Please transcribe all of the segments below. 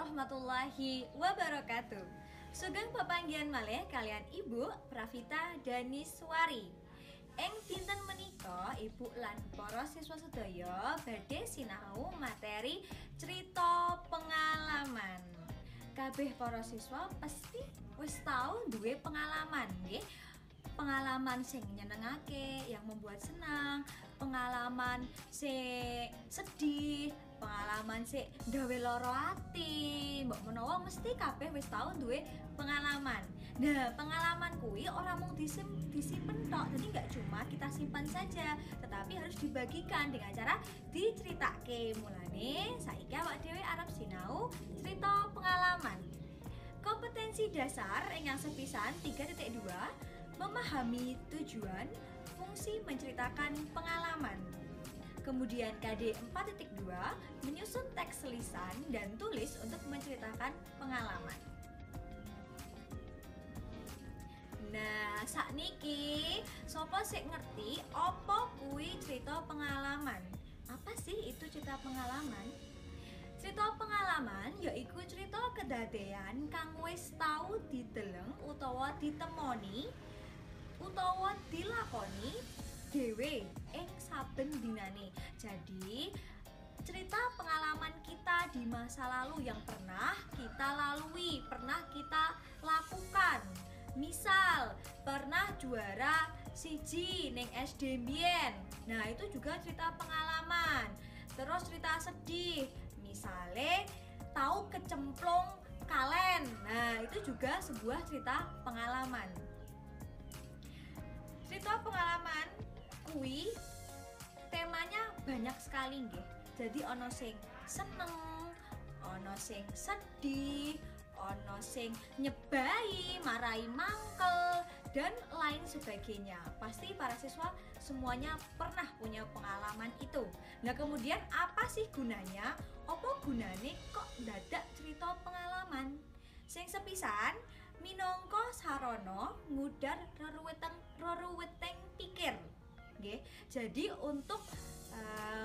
warahmatullahi wabarakatuh. Sugeng pepanggihan malih kalian Ibu Pravita Daniswari. Ing dinten menika Ibu lan para siswa sedaya badhe sinau materi cerita pengalaman. Kabeh para siswa pasti wis tau duwe pengalaman nggih. Pengalaman sing nyenengake, yang membuat senang, pengalaman sing sedih, pengalaman sing gawe lara ati. Mbok menawa mesti kabeh wis tau duwe pengalaman. Nah, pengalaman kuwi ora mung disimpen tok, jadi nggak cuma kita simpan saja, tetapi harus dibagikan dengan cara diceritake. Mulane saiki awak dhewe arep sinau cerita pengalaman. Kompetensi dasar ingkang sepisan 3.2 memahami tujuan, fungsi menceritakan pengalaman. Kemudian KD 4.2 menyusun teks lisan dan tulis untuk menceritakan pengalaman. Nah, sakniki sapa sik ngerti apa kuwi cerita pengalaman? Apa sih itu cerita pengalaman? Cerita pengalaman yaiku cerita kedadean kang wis tau dideleng utawa ditemoni utawa dilakoni dhewe ing saben dinane. Jadi cerita pengalaman kita di masa lalu yang pernah kita lalui, pernah kita lakukan. Misal pernah juara siji ning SD mbiyen. Nah, itu juga cerita pengalaman. Terus cerita sedih, misale tahu kecemplung kalen. Nah, itu juga sebuah cerita pengalaman. Cerita pengalaman kuwi temanya banyak sekali nggih. Jadi ono sing seneng, ono sing sedih, ono sing nyebai, marahi mangkel, dan lain sebagainya. Pasti para siswa semuanya pernah punya pengalaman itu. Nah, kemudian apa sih gunanya? Apa gunane kok dadak cerita pengalaman? Sing sepisan minangka sarana ngudar reruweteng pikir. Nggih. Jadi untuk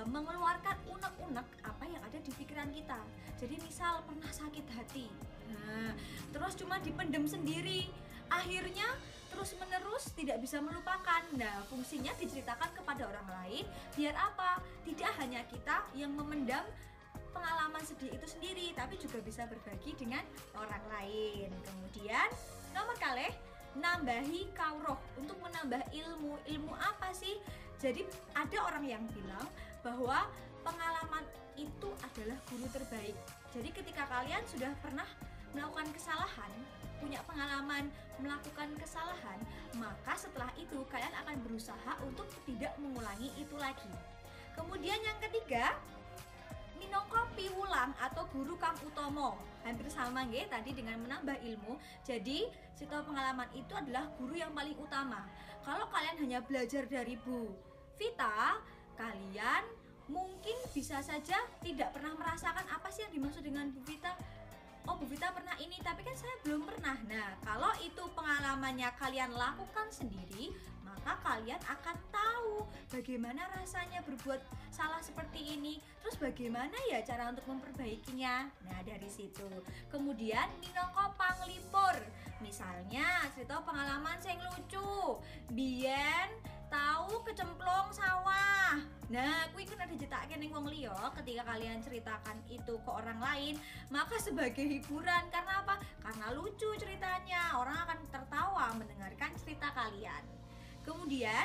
mengeluarkan unek-unek apa yang ada di pikiran kita. Jadi misal pernah sakit hati, nah, terus cuma dipendem sendiri, akhirnya terus-menerus tidak bisa melupakan. Nah, fungsinya diceritakan kepada orang lain, biar apa? Tidak hanya kita yang memendam pengalaman sedih itu sendiri, tapi juga bisa berbagi dengan orang lain. Kemudian nomor kalih, nambahi kawruh, untuk menambah ilmu. Ilmu apa sih? Jadi ada orang yang bilang bahwa pengalaman itu adalah guru terbaik. Jadi ketika kalian sudah pernah melakukan kesalahan, punya pengalaman melakukan kesalahan, maka setelah itu kalian akan berusaha untuk tidak mengulangi itu lagi. Kemudian yang ketiga, minangka piwulang atau guru kang utama. Hampir sama nggih tadi dengan menambah ilmu. Jadi cerita pengalaman itu adalah guru yang paling utama. Kalau kalian hanya belajar dari Bu Vita, kalian mungkin bisa saja tidak pernah merasakan apa sih yang dimaksud dengan Bu Vita. Oh, Bu Vita pernah ini, tapi kan saya belum pernah. Nah, kalau itu pengalamannya kalian lakukan sendiri, maka kalian akan tahu bagaimana rasanya berbuat salah seperti ini. Terus bagaimana ya cara untuk memperbaikinya. Nah, dari situ. Kemudian minangka panglipur. Misalnya cerita pengalaman sing lucu. Biyen tahu kecemplung sawah. Nah, kuwi kan diceritakake ning wong liya. Ketika kalian ceritakan itu ke orang lain, maka sebagai hiburan. Karena apa? Karena lucu ceritanya. Orang akan tertawa mendengarkan cerita kalian. Kemudian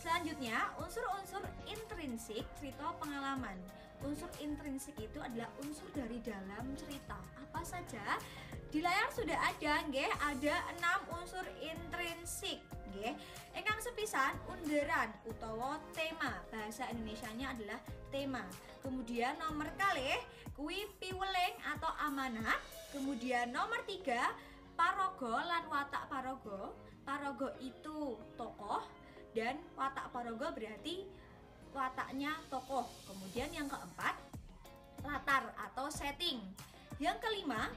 selanjutnya, unsur-unsur intrinsik cerita pengalaman. Unsur intrinsik itu adalah unsur dari dalam cerita. Apa saja? Di layar sudah ada, nggih, ada 6 unsur intrinsik, nggih. Ingkang sepisan underan utawa tema. Bahasa Indonesianya adalah tema. Kemudian nomor kalih kuwi piweling atau amanat. Kemudian nomor 3 paraga lan watak paraga. Paraga itu tokoh dan watak paraga berarti wataknya tokoh. Kemudian yang keempat, latar atau setting. Yang kelima,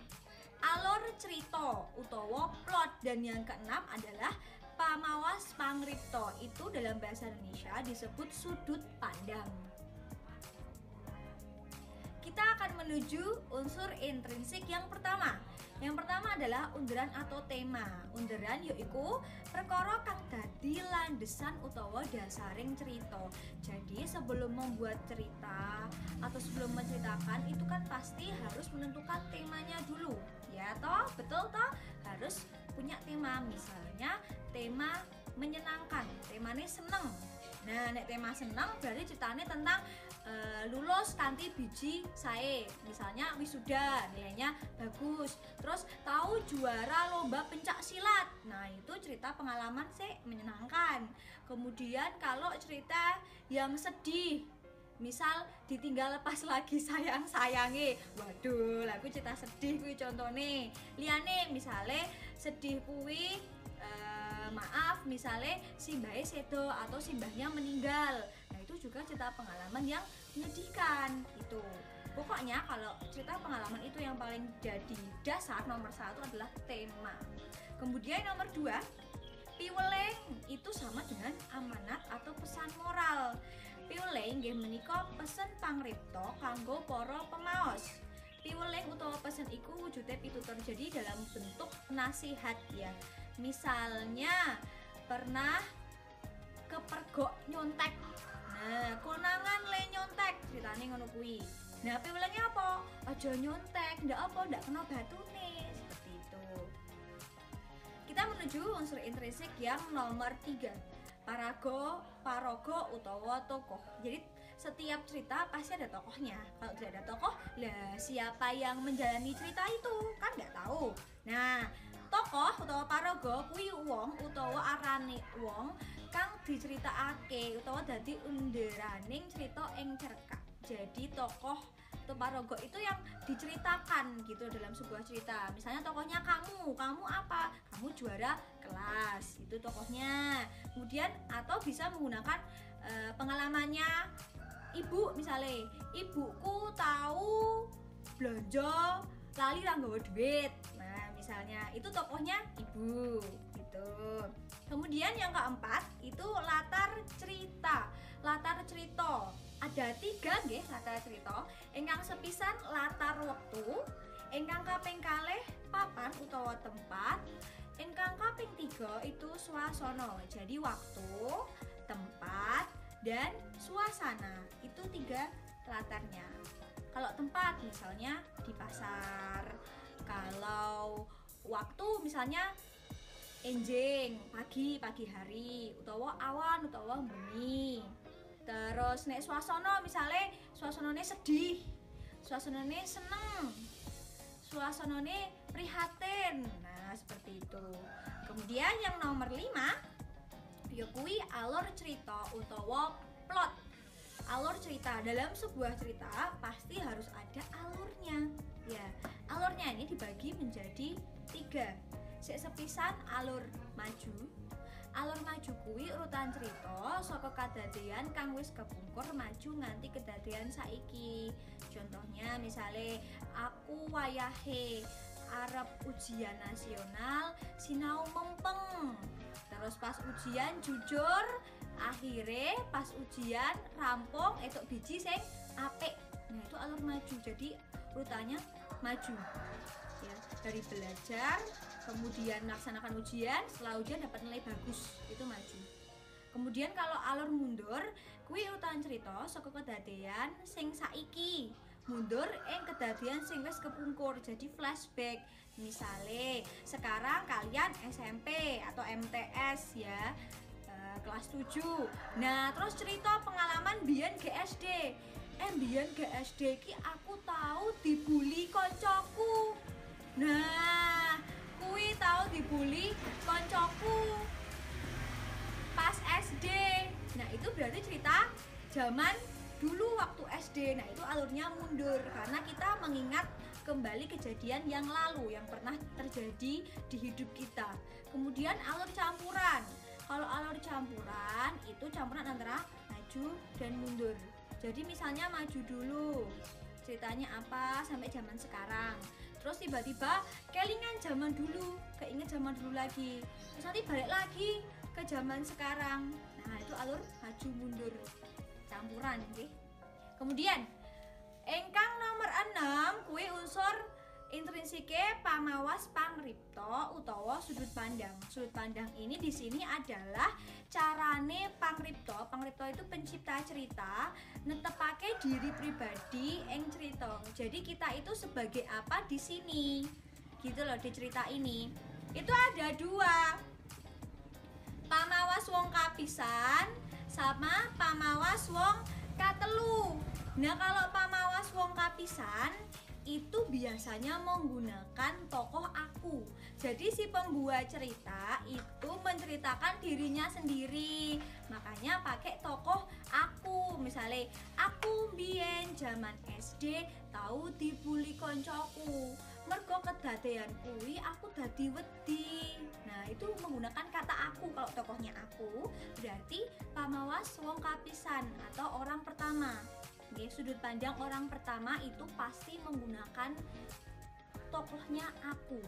alur cerita utawa plot, dan yang keenam adalah pamawas pangripta. Itu dalam bahasa Indonesia disebut sudut pandang. Kita akan menuju unsur intrinsik yang pertama. Yang pertama adalah underan atau tema. Underan yaiku perkara kang dadi landesan utawa dasaring cerita. Jadi sebelum membuat cerita atau sebelum menceritakan itu kan pasti harus menentukan temanya dulu. Ya toh, betul toh? Harus punya tema. Misalnya tema menyenangkan, temanya seneng. Nah, nek tema seneng berarti ceritanya tentang lulus kanthi biji sae, misalnya wisuda nilainya bagus, terus tahu juara lomba pencak silat. Nah, itu cerita pengalaman sih menyenangkan. Kemudian kalau cerita yang sedih, misal ditinggal pas lagi sayang-sayange, waduh, lagu cerita sedih kuwi contone. Liyane misale sedih kuwi maaf misalnya simbahnya sedo atau simbahnya meninggal. Nah, itu juga cerita pengalaman yang menyedihkan itu. Pokoknya kalau cerita pengalaman itu yang paling jadi dasar nomor 1 adalah tema. Kemudian nomor 2, piweleng itu sama dengan amanat atau pesan moral. Piweleng nggih menika pesen pangripta kanggo para pemaos. Piweleng utawa pesen iku wujudnya pitutur, jadi dalam bentuk nasihat ya. Misalnya pernah kepergok nyontek. Nah, konangan le nyontek, ceritane ngono kuwi. Nah, piwelenge apa? Aja nyontek, ndak apa, ndak kena batune, seperti itu. Kita menuju unsur intrinsik yang nomor 3. Paraga utawa tokoh. Jadi setiap cerita pasti ada tokohnya. Kalau tidak ada tokoh, lah siapa yang menjalani cerita itu? Kan nggak tahu. Nah, tokoh utawa paraga kuwi wong utawa arane wong kang diceritakake utawa dadi underaning cerita ing cerkak. Jadi tokoh atau paraga itu yang diceritakan gitu dalam sebuah cerita. Misalnya tokohnya kamu apa? Kamu juara kelas, itu tokohnya. Kemudian atau bisa menggunakan pengalamannya ibu, misalnya ibuku tahu belanja lali ra nggawa duit. Nah, misalnya itu tokohnya ibu gitu. Kemudian yang keempat itu latar cerita. Latar cerita ada 3 nggih latar cerita. Ingkang sepisan latar wektu, ingkang kaping kalih papan utawa tempat, ingkang kaping 3 itu swasana. Jadi waktu, tempat, dan suasana itu 3 latarnya. Kalau tempat misalnya di pasar, kalau waktu misalnya enjing pagi hari utawa awan utawa bengi. Terus nek suasana misalnya suasanane sedih, suasanane seneng, suasanane prihatin. Nah, seperti itu. Kemudian yang nomor 5 ya kuwi alur cerita utawa plot. Alur cerita, dalam sebuah cerita pasti harus ada alurnya. Ya, alurnya ini dibagi menjadi 3. Sepisan alur maju. Alur maju kuwi urutan cerita saka kadadean kang wis kepungkur maju nganti kedadean saiki. Contohnya misalnya aku wayahe arep ujian nasional sinau mempeng. Terus pas ujian jujur, akhirnya pas ujian rampung etuk biji sing apik. Nah, itu alur maju. Jadi urutannya maju. Ya, dari belajar kemudian melaksanakan ujian, setelah ujian dapat nilai bagus, itu maju. Kemudian kalau alur mundur kuwi urutan cerita saka kedadean sing saiki mundur kedadean sing wis kepungkur, jadi flashback. Misale sekarang kalian SMP atau MTS ya, kelas 7. Nah, terus cerita pengalaman biyen GSD. Biyen GSD ki aku tahu dibully koncoku. Nah, kuwi tahu dibully koncoku pas SD. Nah, itu berarti cerita zaman dulu waktu SD. Nah, itu alurnya mundur karena kita mengingat kembali kejadian yang lalu yang pernah terjadi di hidup kita. Kemudian alur campuran. Kalau alur campuran itu campuran antara maju dan mundur. Jadi misalnya maju dulu, ceritanya apa sampai zaman sekarang. Terus tiba-tiba kelingan zaman dulu, keinget zaman dulu lagi. Terus nanti balik lagi ke zaman sekarang. Nah, itu alur maju mundur campuran, okay? Kemudian ingkang nomor 6 prinsipnya pamawas pangripta utawa sudut pandang. Sudut pandang ini di sini adalah carane pangripta. Pangripta itu pencipta cerita, netepake diri pribadi ing cerita. Jadi kita itu sebagai apa di sini? Gitu loh, di cerita ini. Itu ada dua. Pamawas wong kapisan sama pamawas wong katelu. Nah, kalau pamawas wong kapisan itu biasanya menggunakan tokoh aku. Jadi si pembuat cerita itu menceritakan dirinya sendiri. Makanya pakai tokoh aku. Misalnya aku biyen zaman SD tahu dibully koncoku. Mergo kedadean kuwi aku dadi wedi. Nah, itu menggunakan kata aku. Kalau tokohnya aku berarti pamawas wong kapisan atau orang pertama. Oke, sudut pandang orang pertama itu pasti menggunakan tokohnya aku.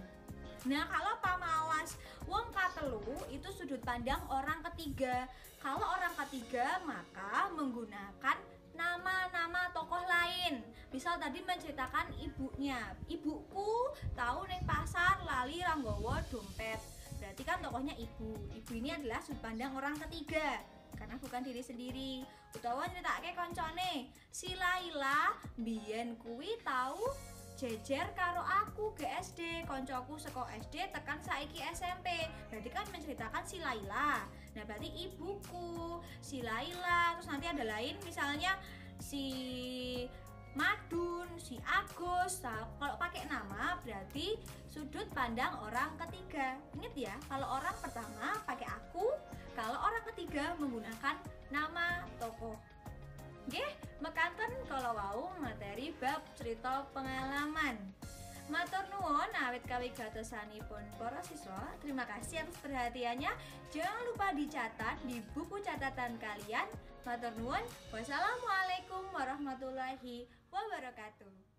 Nah, kalau pamawas wong katelu itu sudut pandang orang ketiga. Kalau orang ketiga maka menggunakan nama-nama tokoh lain. Misal tadi menceritakan ibunya. Ibuku tahu neng pasar lali ranggowo dompet. Berarti kan tokohnya ibu. Ibu ini adalah sudut pandang orang ketiga karena bukan diri sendiri. Utawa nyeritake koncone, si Laila biyen kuwi tahu jejer karo aku ke SD, koncoku saka SD tekan saiki SMP. Berarti kan menceritakan si Laila. Nah, berarti ibuku, si Laila, terus nanti ada lain misalnya si Madun, si Agus. Nah, kalau pakai nama berarti sudut pandang orang ketiga. Ingat ya, kalau orang pertama pakai aku, kalau orang ketiga menggunakan nama tokoh. Nggih, mekanten kalau wau materi bab cerita pengalaman. Matur nuwun awit kawigatosanipun para siswa. Terima kasih atas perhatiannya. Jangan lupa dicatat di buku catatan kalian. Matur nuwun. Wassalamualaikum warahmatullahi wabarakatuh.